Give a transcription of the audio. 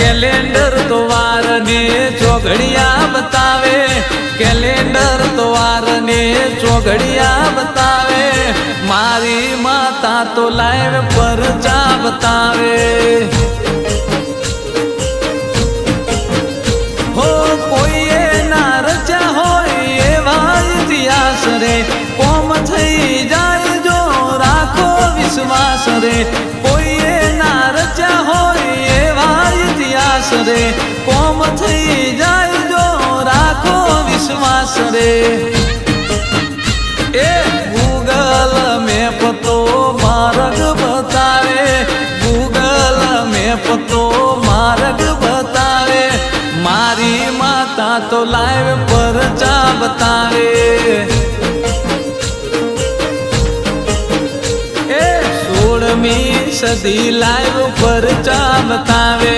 Calendar तो वार ने चौघड़िया बतावे, कैलेंडर तो वार ने चौघड़िया बतावे। मारी माता तो लाइव परचा बतावे। हो कोई ना रचा हो एवा इतिहास रे, कोम थई जाए जो राखो विश्वास रे। कोई ना रचा हो एवा इतिहास रे, कोम थई जाए जो राखो विश्वास रे। ए गूगल मैप तो मार्ग बतावे, गूगल मैप तो मार्ग बतावे। मारी माता तो लाइव परचा बतावे। 16મી સદી લાઈવ પરચા बतावे।